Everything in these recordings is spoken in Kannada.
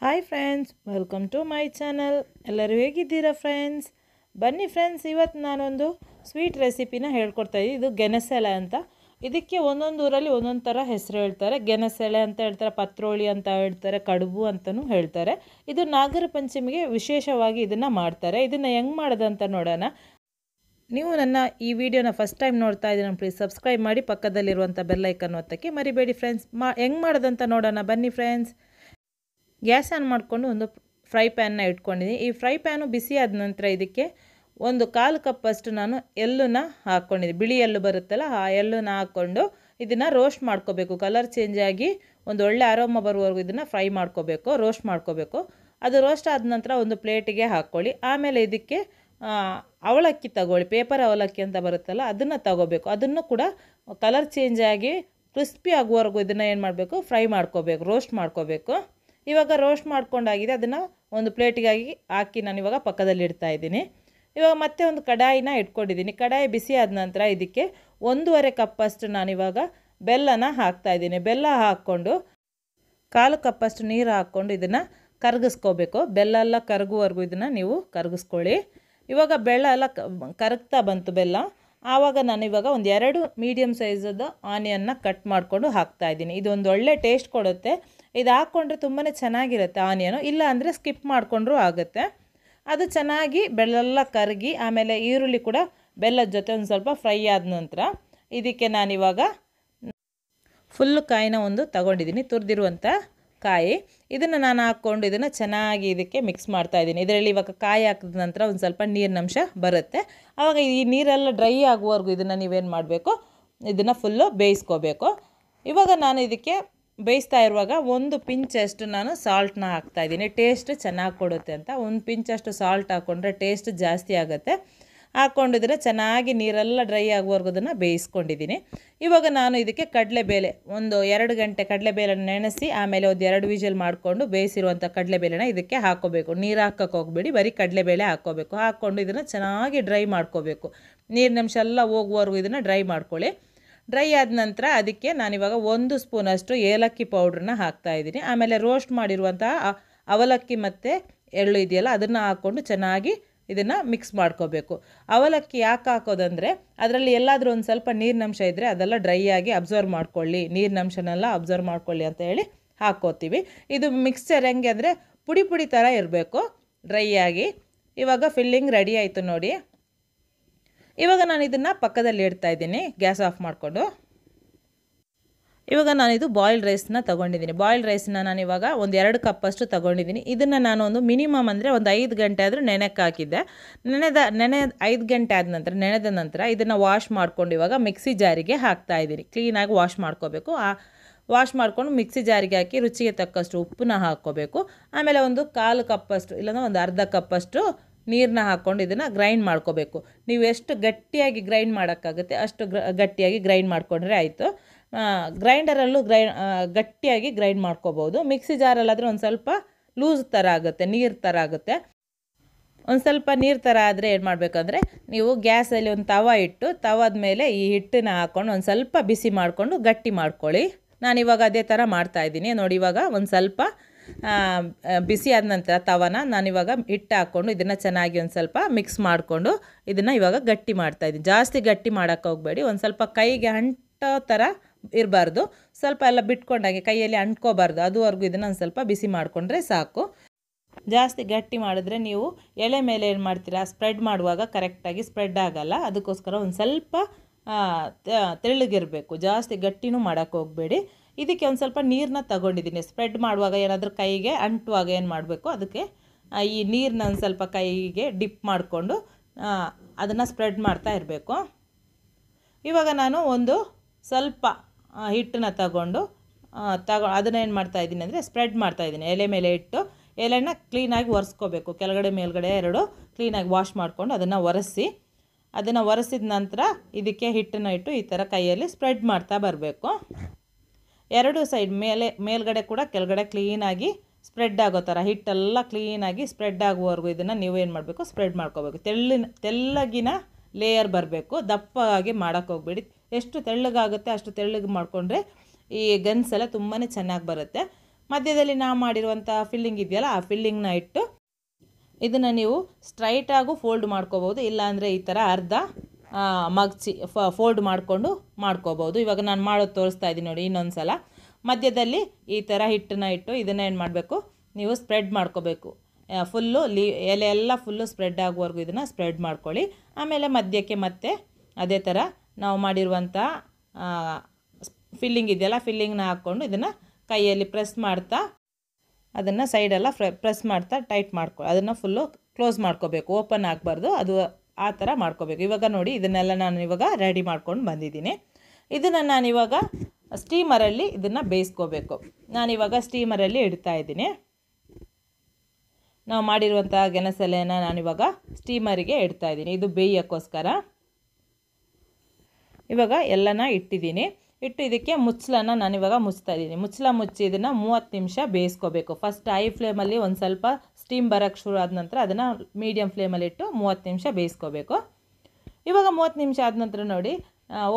Hi friends, welcome to my channel. ಎಲ್ಲರೂ ಹೇಗಿದ್ದೀರಾ ಫ್ರೆಂಡ್ಸ್? ಬನ್ನಿ ಫ್ರೆಂಡ್ಸ್, ಇವತ್ತು ನಾನೊಂದು ಸ್ವೀಟ್ ರೆಸಿಪಿನ ಹೇಳ್ಕೊಡ್ತಾಯಿದ್ದೀನಿ. ಇದು ಗೆಣಸೆಲೆ ಅಂತ. ಇದಕ್ಕೆ ಒಂದೊಂದು ಊರಲ್ಲಿ ಒಂದೊಂದು ಥರ ಹೆಸರು ಹೇಳ್ತಾರೆ. ಗೆಣಸೆಲೆ ಅಂತ ಹೇಳ್ತಾರೆ, ಪತ್ರೋಳಿ ಅಂತ ಹೇಳ್ತಾರೆ, ಕಡುಬು ಅಂತಲೂ ಹೇಳ್ತಾರೆ. ಇದು ನಾಗರ ಪಂಚಮಿಗೆ ವಿಶೇಷವಾಗಿ ಇದನ್ನು ಮಾಡ್ತಾರೆ. ಇದನ್ನು ಹೆಂಗೆ ಮಾಡೋದಂತ ನೋಡೋಣ. ನೀವು ನನ್ನ ಈ ವಿಡಿಯೋನ ಫಸ್ಟ್ ಟೈಮ್ ನೋಡ್ತಾ ಇದ್ದೀರಾ, ಪ್ಲೀಸ್ ಸಬ್ಸ್ಕ್ರೈಬ್ ಮಾಡಿ, ಪಕ್ಕದಲ್ಲಿರುವಂಥ ಬೆಲ್ ಐಕನ್ ಒತ್ತಕ್ಕೆ ಮರಿಬೇಡಿ ಫ್ರೆಂಡ್ಸ್. ಹೆಂಗೆ ಮಾಡೋದಂತ ನೋಡೋಣ ಬನ್ನಿ ಫ್ರೆಂಡ್ಸ್. ಗ್ಯಾಸ್ ಆನ್ ಮಾಡಿಕೊಂಡು ಒಂದು ಫ್ರೈ ಪ್ಯಾನ್ನ ಇಟ್ಕೊಂಡಿದ್ದೀನಿ. ಈ ಫ್ರೈ ಪ್ಯಾನು ಬಿಸಿ ಆದ ನಂತರ ಇದಕ್ಕೆ ಒಂದು 1/4 ಕಪ್ಪಷ್ಟು ನಾನು ಎಳ್ಳನ್ನು ಹಾಕ್ಕೊಂಡಿದ್ದೀನಿ. ಬಿಳಿ ಎಳ್ಳು ಬರುತ್ತಲ್ಲ, ಆ ಎಳ್ಳನ್ನು ಹಾಕ್ಕೊಂಡು ಇದನ್ನು ರೋಸ್ಟ್ ಮಾಡ್ಕೋಬೇಕು. ಕಲರ್ ಚೇಂಜ್ ಆಗಿ ಒಂದು ಒಳ್ಳೆ ಅರೋಮ ಬರುವವರೆಗೂ ಇದನ್ನು ಫ್ರೈ ಮಾಡ್ಕೋಬೇಕು, ರೋಸ್ಟ್ ಮಾಡ್ಕೋಬೇಕು. ಅದು ರೋಸ್ಟ್ ಆದ ನಂತರ ಒಂದು ಪ್ಲೇಟಿಗೆ ಹಾಕ್ಕೊಳ್ಳಿ. ಆಮೇಲೆ ಇದಕ್ಕೆ ಅವಲಕ್ಕಿ ತಗೊಳ್ಳಿ, ಪೇಪರ್ ಅವಲಕ್ಕಿ ಅಂತ ಬರುತ್ತಲ್ಲ, ಅದನ್ನು ತಗೋಬೇಕು. ಅದನ್ನು ಕೂಡ ಕಲರ್ ಚೇಂಜ್ ಆಗಿ ಕ್ರಿಸ್ಪಿ ಆಗುವವರೆಗೂ ಇದನ್ನು ಏನು ಮಾಡಬೇಕು, ಫ್ರೈ ಮಾಡ್ಕೋಬೇಕು, ರೋಸ್ಟ್ ಮಾಡ್ಕೋಬೇಕು. ಇವಾಗ ರೋಸ್ಟ್ ಮಾಡ್ಕೊಂಡಾಗಿದೆ, ಅದನ್ನು ಒಂದು ಪ್ಲೇಟಿಗಾಗಿ ಹಾಕಿ ನಾನು ಇವಾಗ ಪಕ್ಕದಲ್ಲಿ ಇಡ್ತಾ ಇದ್ದೀನಿ. ಇವಾಗ ಮತ್ತೆ ಒಂದು ಕಡಾಯಿನ ಇಟ್ಕೊಂಡಿದ್ದೀನಿ. ಕಡಾಯಿ ಬಿಸಿ ಆದ ನಂತರ ಇದಕ್ಕೆ 1.5 ಕಪ್ಪಷ್ಟು ನಾನಿವಾಗ ಬೆಲ್ಲನ ಹಾಕ್ತಾಯಿದ್ದೀನಿ. ಬೆಲ್ಲ ಹಾಕ್ಕೊಂಡು 1/4 ಕಪ್ಪಷ್ಟು ನೀರು ಹಾಕ್ಕೊಂಡು ಇದನ್ನು ಕರಗಿಸ್ಕೋಬೇಕು. ಬೆಲ್ಲ ಎಲ್ಲ ಕರಗುವವರೆಗೂ ಇದನ್ನು ನೀವು ಕರಗಿಸ್ಕೊಳ್ಳಿ. ಇವಾಗ ಬೆಲ್ಲ ಎಲ್ಲ ಕರಗ್ತಾ ಬಂತು ಬೆಲ್ಲ. ಆವಾಗ ನಾನಿವಾಗ ಒಂದು 2 ಮೀಡಿಯಮ್ ಸೈಜದ್ದು ಆನಿಯನ್ನ ಕಟ್ ಮಾಡಿಕೊಂಡು ಹಾಕ್ತಾಯಿದ್ದೀನಿ. ಇದೊಂದು ಒಳ್ಳೆ ಟೇಸ್ಟ್ ಕೊಡುತ್ತೆ. ಇದು ಹಾಕ್ಕೊಂಡ್ರೆ ತುಂಬಾ ಚೆನ್ನಾಗಿರುತ್ತೆ ಆನಿಯನು. ಇಲ್ಲ ಅಂದರೆ ಸ್ಕಿಪ್ ಮಾಡಿಕೊಂಡ್ರೂ ಆಗುತ್ತೆ. ಅದು ಚೆನ್ನಾಗಿ ಬೆಳ್ಳೆಲ್ಲ ಕರಗಿ ಆಮೇಲೆ ಈರುಳ್ಳಿ ಕೂಡ ಬೆಲ್ಲದ ಜೊತೆ ಒಂದು ಸ್ವಲ್ಪ ಫ್ರೈ ಆದ ನಂತರ ಇದಕ್ಕೆ ನಾನಿವಾಗ ಫುಲ್ಲು ಕಾಯಿನ ಒಂದು ತಗೊಂಡಿದ್ದೀನಿ, ತುರಿದಿರುವಂಥ ಕಾಯಿ. ಇದನ್ನು ನಾನು ಹಾಕ್ಕೊಂಡು ಇದನ್ನು ಚೆನ್ನಾಗಿ ಇದಕ್ಕೆ ಮಿಕ್ಸ್ ಮಾಡ್ತಾಯಿದ್ದೀನಿ. ಇದರಲ್ಲಿ ಇವಾಗ ಕಾಯಿ ಹಾಕಿದ ನಂತರ ಒಂದು ಸ್ವಲ್ಪ ನೀರಿನಂಶ ಬರುತ್ತೆ. ಆವಾಗ ಈ ನೀರೆಲ್ಲ ಡ್ರೈ ಆಗುವವರೆಗೂ ಇದನ್ನು ನೀವೇನು ಮಾಡಬೇಕು, ಇದನ್ನು ಫುಲ್ಲು ಬೇಯಿಸ್ಕೋಬೇಕು. ಇವಾಗ ನಾನು ಇದಕ್ಕೆ ಬೇಯಿಸ್ತಾ ಇರುವಾಗ ಒಂದು ಪಿಂಚಷ್ಟು ನಾನು ಸಾಲ್ಟ್ನ ಹಾಕ್ತಾಯಿದ್ದೀನಿ. ಟೇಸ್ಟ್ ಚೆನ್ನಾಗಿ ಕೊಡುತ್ತೆ ಅಂತ ಒಂದು ಪಿಂಚಷ್ಟು ಸಾಲ್ಟ್ ಹಾಕ್ಕೊಂಡ್ರೆ ಟೇಸ್ಟ್ ಜಾಸ್ತಿ ಆಗುತ್ತೆ. ಹಾಕ್ಕೊಂಡಿದ್ರೆ ಚೆನ್ನಾಗಿ ನೀರೆಲ್ಲ ಡ್ರೈ ಆಗುವವರೆಗೂ ಅದನ್ನು ಬೇಯಿಸ್ಕೊಂಡಿದ್ದೀನಿ. ಇವಾಗ ನಾನು ಇದಕ್ಕೆ ಕಡಲೆಬೇಳೆ ಒಂದು 2 ಗಂಟೆ ಕಡಲೆಬೇಳೆನ ನೆನೆಸಿ ಆಮೇಲೆ ಒಂದು 2 ವಿಷಲ್ ಮಾಡಿಕೊಂಡು ಬೇಯಿಸಿರುವಂಥ ಕಡಲೆಬೇಳೆನ ಇದಕ್ಕೆ ಹಾಕ್ಕೋಬೇಕು. ನೀರು ಹಾಕೋಕ್ಕೆ ಹೋಗಬೇಡಿ, ಬರೀ ಕಡಲೆಬೇಳೆ ಹಾಕ್ಕೋಬೇಕು. ಹಾಕ್ಕೊಂಡು ಇದನ್ನು ಚೆನ್ನಾಗಿ ಡ್ರೈ ಮಾಡ್ಕೋಬೇಕು. ನೀರಿನಂಶ ಎಲ್ಲ ಹೋಗುವವರೆಗೂ ಇದನ್ನು ಡ್ರೈ ಮಾಡ್ಕೊಳ್ಳಿ. ಡ್ರೈ ಆದ ನಂತರ ಅದಕ್ಕೆ ನಾನಿವಾಗ 1 ಸ್ಪೂನಷ್ಟು ಏಲಕ್ಕಿ ಪೌಡ್ರನ್ನ ಹಾಕ್ತಾಯಿದ್ದೀನಿ. ಆಮೇಲೆ ರೋಸ್ಟ್ ಮಾಡಿರುವಂಥ ಅವಲಕ್ಕಿ ಮತ್ತು ಎಳ್ಳು ಇದೆಯಲ್ಲ, ಅದನ್ನು ಹಾಕ್ಕೊಂಡು ಚೆನ್ನಾಗಿ ಇದನ್ನು ಮಿಕ್ಸ್ ಮಾಡ್ಕೋಬೇಕು. ಅವಲಕ್ಕಿ ಯಾಕೆ ಹಾಕೋದಂದರೆ ಅದರಲ್ಲಿ ಎಲ್ಲಾದರೂ ಒಂದು ಸ್ವಲ್ಪ ನೀರಿನಂಶ ಇದ್ದರೆ ಅದೆಲ್ಲ ಡ್ರೈ ಆಗಿ ಅಬ್ಸರ್ವ್ ಮಾಡ್ಕೊಳ್ಳಿ, ನೀರಿನಂಶನೆಲ್ಲ ಅಬ್ಸರ್ವ್ ಮಾಡ್ಕೊಳ್ಳಿ ಅಂತ ಹೇಳಿ ಹಾಕ್ಕೋತೀವಿ. ಇದು ಮಿಕ್ಸ್ಚರ್ ಹೆಂಗೆ ಅಂದರೆ ಪುಡಿ ಪುಡಿ ಥರ ಇರಬೇಕು, ಡ್ರೈ ಆಗಿ. ಇವಾಗ ಫಿಲ್ಲಿಂಗ್ ರೆಡಿ ಆಯಿತು ನೋಡಿ. ಇವಾಗ ನಾನು ಇದನ್ನು ಪಕ್ಕದಲ್ಲಿ ಇಡ್ತಾಯಿದ್ದೀನಿ, ಗ್ಯಾಸ್ ಆಫ್ ಮಾಡಿಕೊಂಡು. ಇವಾಗ ನಾನಿದು ಬಾಯ್ಲ್ಡ್ ರೈಸ್ನ ತೊಗೊಂಡಿದ್ದೀನಿ. ಬಾಯ್ಲ್ಡ್ ರೈಸ್ನ ನಾನಿವಾಗ ಒಂದು 2 ಕಪ್ಪಷ್ಟು ತೊಗೊಂಡಿದ್ದೀನಿ. ಇದನ್ನು ನಾನು ಒಂದು ಮಿನಿಮಮ್ ಅಂದರೆ ಒಂದು 5 ಗಂಟೆ ಆದರೂ ನೆನೆಕ್ಕೆ ಹಾಕಿದ್ದೆ. 5 ಗಂಟೆ ಆದ ನಂತರ ನೆನೆದ ನಂತರ ಇದನ್ನು ವಾಶ್ ಮಾಡ್ಕೊಂಡು ಇವಾಗ ಮಿಕ್ಸಿ ಜಾರಿಗೆ ಹಾಕ್ತಾಯಿದ್ದೀನಿ. ಕ್ಲೀನಾಗಿ ವಾಶ್ ಮಾಡ್ಕೋಬೇಕು. ವಾಶ್ ಮಾಡಿಕೊಂಡು ಮಿಕ್ಸಿ ಜಾರಿಗೆ ಹಾಕಿ ರುಚಿಗೆ ತಕ್ಕಷ್ಟು ಉಪ್ಪನ್ನ ಹಾಕ್ಕೋಬೇಕು. ಆಮೇಲೆ ಒಂದು 1/4 ಕಪ್ಪಷ್ಟು ಇಲ್ಲಾಂದರೆ ಒಂದು ಅರ್ಧ ಕಪ್ಪಷ್ಟು ನೀರನ್ನ ಹಾಕ್ಕೊಂಡು ಇದನ್ನು ಗ್ರೈಂಡ್ ಮಾಡ್ಕೋಬೇಕು. ನೀವು ಎಷ್ಟು ಗಟ್ಟಿಯಾಗಿ ಗ್ರೈಂಡ್ ಮಾಡೋಕ್ಕಾಗುತ್ತೆ ಅಷ್ಟು ಗಟ್ಟಿಯಾಗಿ ಗ್ರೈಂಡ್ ಮಾಡಿಕೊಂಡ್ರೆ ಆಯಿತು. ಗ್ರೈಂಡರಲ್ಲೂ ಗಟ್ಟಿಯಾಗಿ ಗ್ರೈಂಡ್ ಮಾಡ್ಕೋಬೋದು. ಮಿಕ್ಸಿ ಜಾರಲ್ಲಾದರೆ ಒಂದು ಸ್ವಲ್ಪ ಲೂಸ್ ಥರ ಆಗುತ್ತೆ, ನೀರು ಥರ ಆಗುತ್ತೆ. ಒಂದು ಸ್ವಲ್ಪ ನೀರು ಥರ ಆದರೆ ಏನು ಮಾಡಬೇಕಂದ್ರೆ ನೀವು ಗ್ಯಾಸಲ್ಲಿ ಒಂದು ತವ ಇಟ್ಟು ತವದ ಮೇಲೆ ಈ ಹಿಟ್ಟನ್ನು ಹಾಕ್ಕೊಂಡು ಒಂದು ಸ್ವಲ್ಪ ಬಿಸಿ ಮಾಡಿಕೊಂಡು ಗಟ್ಟಿ ಮಾಡ್ಕೊಳ್ಳಿ. ನಾನಿವಾಗ ಅದೇ ಥರ ಮಾಡ್ತಾಯಿದ್ದೀನಿ ನೋಡಿ. ಇವಾಗ ಒಂದು ಸ್ವಲ್ಪ ಬಿಸಿ ಆದ ನಂತರ ತವನ ನಾನಿವಾಗ ಹಿಟ್ಟು ಹಾಕ್ಕೊಂಡು ಇದನ್ನು ಚೆನ್ನಾಗಿ ಒಂದು ಸ್ವಲ್ಪ ಮಿಕ್ಸ್ ಮಾಡಿಕೊಂಡು ಇದನ್ನು ಇವಾಗ ಗಟ್ಟಿ ಮಾಡ್ತಾಯಿದ್ದೀನಿ. ಜಾಸ್ತಿ ಗಟ್ಟಿ ಮಾಡೋಕ್ಕೆ ಹೋಗಬೇಡಿ, ಒಂದು ಸ್ವಲ್ಪ ಕೈಗೆ ಅಂಟೋ ಥರ ಇರಬಾರ್ದು, ಸ್ವಲ್ಪ ಎಲ್ಲ ಬಿಟ್ಕೊಂಡಾಗೆ ಕೈಯಲ್ಲಿ ಅಂಟ್ಕೋಬಾರ್ದು. ಅದುವರೆಗೂ ಇದನ್ನು ಒಂದು ಸ್ವಲ್ಪ ಬಿಸಿ ಮಾಡಿಕೊಂಡ್ರೆ ಸಾಕು. ಜಾಸ್ತಿ ಗಟ್ಟಿ ಮಾಡಿದ್ರೆ ನೀವು ಎಲೆ ಮೇಲೆ ಏನು ಮಾಡ್ತೀರಾ, ಸ್ಪ್ರೆಡ್ ಮಾಡುವಾಗ ಕರೆಕ್ಟಾಗಿ ಸ್ಪ್ರೆಡ್ ಆಗೋಲ್ಲ. ಅದಕ್ಕೋಸ್ಕರ ಒಂದು ಸ್ವಲ್ಪ ತೆಳ್ಳಗಿರಬೇಕು, ಜಾಸ್ತಿ ಗಟ್ಟಿನೂ ಮಾಡೋಕ್ಕೆ ಹೋಗಬೇಡಿ. ಇದಕ್ಕೆ ಒಂದು ಸ್ವಲ್ಪ ನೀರನ್ನ ತಗೊಂಡಿದ್ದೀನಿ. ಸ್ಪ್ರೆಡ್ ಮಾಡುವಾಗ ಏನಾದರೂ ಕೈಗೆ ಅಂಟುವಾಗ ಏನು ಮಾಡಬೇಕು, ಅದಕ್ಕೆ ಈ ನೀರನ್ನ ಒಂದು ಸ್ವಲ್ಪ ಕೈಗೆ ಡಿಪ್ ಮಾಡಿಕೊಂಡು ಅದನ್ನು ಸ್ಪ್ರೆಡ್ ಮಾಡ್ತಾ ಇರಬೇಕು. ಇವಾಗ ನಾನು ಒಂದು ಸ್ವಲ್ಪ ಹಿಟ್ಟನ್ನ ತಗೊಂಡು ಅದನ್ನೇನು ಮಾಡ್ತಾಯಿದ್ದೀನಿ ಅಂದರೆ ಸ್ಪ್ರೆಡ್ ಮಾಡ್ತಾಯಿದ್ದೀನಿ. ಎಲೆ ಮೇಲೆ ಇಟ್ಟು ಎಲೆನ ಕ್ಲೀನಾಗಿ ಒರೆಸ್ಕೋಬೇಕು. ಕೆಳಗಡೆ ಮೇಲ್ಗಡೆ 2 ಕ್ಲೀನಾಗಿ ವಾಶ್ ಮಾಡಿಕೊಂಡು ಅದನ್ನು ಒರೆಸಿದ ನಂತರ ಇದಕ್ಕೆ ಹಿಟ್ಟನ್ನು ಇಟ್ಟು ಈ ಥರ ಕೈಯಲ್ಲಿ ಸ್ಪ್ರೆಡ್ ಮಾಡ್ತಾ ಬರಬೇಕು. 2 ಸೈಡ್ ಮೇಲ್ಗಡೆ ಕೂಡ ಕೆಳಗಡೆ ಕ್ಲೀನಾಗಿ ಸ್ಪ್ರೆಡ್ ಆಗೋ ಥರ ಹಿಟ್ಟೆಲ್ಲ ಕ್ಲೀನಾಗಿ ಸ್ಪ್ರೆಡ್ ಆಗುವವರೆಗೂ ಇದನ್ನು ನೀವೇನು ಮಾಡಬೇಕು, ಸ್ಪ್ರೆಡ್ ಮಾಡ್ಕೋಬೇಕು. ತೆಳ್ಳಗಿನ ಲೇಯರ್ ಬರಬೇಕು, ದಪ್ಪವಾಗಿ ಮಾಡೋಕ್ಕೆ ಹೋಗಬೇಡಿ. ಎಷ್ಟು ತೆಳ್ಳಗಾಗುತ್ತೆ ಅಷ್ಟು ತೆಳ್ಳಗೆ ಮಾಡಿಕೊಂಡ್ರೆ ಈ ಗನ್ಸೆಲ್ಲ ತುಂಬಾ ಚೆನ್ನಾಗಿ ಬರುತ್ತೆ. ಮಧ್ಯದಲ್ಲಿ ನಾವು ಮಾಡಿರುವಂಥ ಫಿಲ್ಲಿಂಗ್ ಇದೆಯಲ್ಲ ಆ ಫಿಲ್ಲಿಂಗ್ನ ಇಟ್ಟು ಇದನ್ನು ನೀವು ಸ್ಟ್ರೈಟಾಗೂ ಫೋಲ್ಡ್ ಮಾಡ್ಕೋಬೋದು, ಇಲ್ಲಾಂದರೆ ಈ ಥರ ಅರ್ಧ ಮಗ್ಚಿ ಫೋಲ್ಡ್ ಮಾಡಿಕೊಂಡು ಮಾಡ್ಕೋಬೋದು. ಇವಾಗ ನಾನು ಮಾಡೋದು ತೋರಿಸ್ತಾ ಇದ್ದೀನಿ ನೋಡಿ. ಇನ್ನೊಂದು ಸಲ ಮಧ್ಯದಲ್ಲಿ ಈ ಥರ ಹಿಟ್ಟನ್ನ ಇಟ್ಟು ಇದನ್ನು ಏನು ಮಾಡಬೇಕು, ನೀವು ಸ್ಪ್ರೆಡ್ ಮಾಡ್ಕೋಬೇಕು. ಫುಲ್ಲು ಎಲೆ ಎಲ್ಲ ಫುಲ್ಲು ಸ್ಪ್ರೆಡ್ ಆಗುವವರೆಗೂ ಇದನ್ನು ಸ್ಪ್ರೆಡ್ ಮಾಡ್ಕೊಳ್ಳಿ. ಆಮೇಲೆ ಮಧ್ಯಕ್ಕೆ ಮತ್ತೆ ಅದೇ ಥರ ನಾವು ಮಾಡಿರುವಂಥ ಫಿಲ್ಲಿಂಗ್ ಇದೆಯಲ್ಲ ಫಿಲ್ಲಿಂಗ್ನ ಹಾಕ್ಕೊಂಡು ಇದನ್ನು ಕೈಯಲ್ಲಿ ಪ್ರೆಸ್ ಮಾಡ್ತಾ ಅದನ್ನು ಸೈಡೆಲ್ಲ ಪ್ರೆಸ್ ಮಾಡ್ತಾ ಟೈಟ್ ಅದನ್ನು ಫುಲ್ಲು ಕ್ಲೋಸ್ ಮಾಡ್ಕೋಬೇಕು, ಓಪನ್ ಆಗಬಾರ್ದು, ಅದು ಆ ಥರ ಮಾಡ್ಕೋಬೇಕು. ಇವಾಗ ನೋಡಿ ಇದನ್ನೆಲ್ಲ ನಾನು ಇವಾಗ ರೆಡಿ ಮಾಡ್ಕೊಂಡು ಬಂದಿದ್ದೀನಿ. ಇದನ್ನು ನಾನಿವಾಗ ಸ್ಟೀಮರಲ್ಲಿ ಇದನ್ನು ಬೇಯಿಸ್ಕೋಬೇಕು. ನಾನಿವಾಗ ಸ್ಟೀಮರಲ್ಲಿ ಇಡ್ತಾ ಇದ್ದೀನಿ. ನಾವು ಮಾಡಿರುವಂಥ ಗೆಣಸೆಲೆನ ನಾನಿವಾಗ ಸ್ಟೀಮರಿಗೆ ಇಡ್ತಾ ಇದ್ದೀನಿ, ಇದು ಬೇಯೋಕ್ಕೋಸ್ಕರ. ಇವಾಗ ಎಲ್ಲನ ಇಟ್ಟಿದ್ದೀನಿ. ಇಟ್ಟು ಇದಕ್ಕೆ ಮುಚ್ಚಲನ್ನು ನಾನಿವಾಗ ಮುಚ್ತಾ ಇದ್ದೀನಿ. ಮುಚ್ಚಿ ಇದನ್ನು 30 ನಿಮಿಷ ಬೇಯಿಸ್ಕೋಬೇಕು. ಫಸ್ಟ್ ಹೈ ಫ್ಲೇಮಲ್ಲಿ ಒಂದು ಸ್ವಲ್ಪ ಸ್ಟೀಮ್ ಬರೋಕ್ಕೆ ಶುರು ಆದ ನಂತರ ಅದನ್ನು ಮೀಡಿಯಮ್ ಫ್ಲೇಮಲ್ಲಿ ಇಟ್ಟು 30 ನಿಮಿಷ ಬೇಯಿಸ್ಕೋಬೇಕು. ಇವಾಗ 30 ನಿಮಿಷ ಆದ ನಂತರ ನೋಡಿ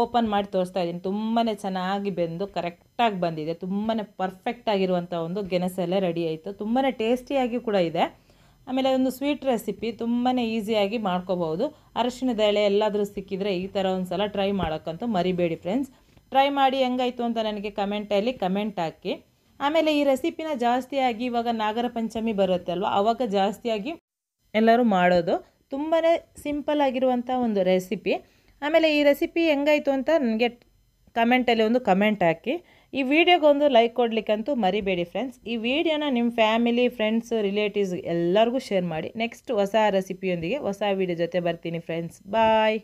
ಓಪನ್ ಮಾಡಿ ತೋರಿಸ್ತಾ ಇದ್ದೀನಿ. ತುಂಬಾ ಚೆನ್ನಾಗಿ ಬೆಂದು ಕರೆಕ್ಟಾಗಿ ಬಂದಿದೆ. ತುಂಬಾ ಪರ್ಫೆಕ್ಟಾಗಿರುವಂಥ ಒಂದು ಗೆಣಸೆಲೆ ರೆಡಿ ಆಯಿತು. ತುಂಬಾ ಟೇಸ್ಟಿಯಾಗಿ ಕೂಡ ಇದೆ. ಆಮೇಲೆ ಒಂದು ಸ್ವೀಟ್ ರೆಸಿಪಿ, ತುಂಬಾ ಈಸಿಯಾಗಿ ಮಾಡ್ಕೋಬೋದು. ಅರಿಶಿಣದ ಎಲೆ ಎಲ್ಲಾದರೂ ಸಿಕ್ಕಿದರೆ ಈ ಥರ ಒಂದು ಸಲ ಟ್ರೈ ಮಾಡೋಕ್ಕಂತೂ ಮರಿಬೇಡಿ ಫ್ರೆಂಡ್ಸ್. ಟ್ರೈ ಮಾಡಿ ಹೆಂಗಾಯಿತು ಅಂತ ನನಗೆ ಕಮೆಂಟಲ್ಲಿ ಕಮೆಂಟ್ ಹಾಕಿ. ಆಮೇಲೆ ಈ ರೆಸಿಪಿನ ಜಾಸ್ತಿಯಾಗಿ ಇವಾಗ ನಾಗರ ಪಂಚಮಿ ಬರುತ್ತೆ ಅಲ್ವ, ಆವಾಗ ಜಾಸ್ತಿಯಾಗಿ ಎಲ್ಲರೂ ಮಾಡೋದು. ತುಂಬಾ ಸಿಂಪಲ್ ಆಗಿರುವಂಥ ಒಂದು ರೆಸಿಪಿ. ಆಮೇಲೆ ಈ ರೆಸಿಪಿ ಹೆಂಗಾಯಿತು ಅಂತ ನನಗೆ ಕಮೆಂಟಲ್ಲಿ ಒಂದು ಕಮೆಂಟ್ ಹಾಕಿ. ಈ ವಿಡಿಯೋಗೊಂದು ಲೈಕ್ ಕೊಡಲಿಕ್ಕಂತೂ ಮರಿಬೇಡಿ ಫ್ರೆಂಡ್ಸ್. ಈ ವಿಡಿಯೋನ ನಿಮ್ಮ ಫ್ಯಾಮಿಲಿ, ಫ್ರೆಂಡ್ಸ್, ರಿಲೇಟಿವ್ಸ್ ಎಲ್ಲರಿಗೂ ಶೇರ್ ಮಾಡಿ. ನೆಕ್ಸ್ಟ್ ಹೊಸ ರೆಸಿಪಿಯೊಂದಿಗೆ ಹೊಸ ವಿಡಿಯೋ ಜೊತೆ ಬರ್ತೀನಿ ಫ್ರೆಂಡ್ಸ್. ಬಾಯ್.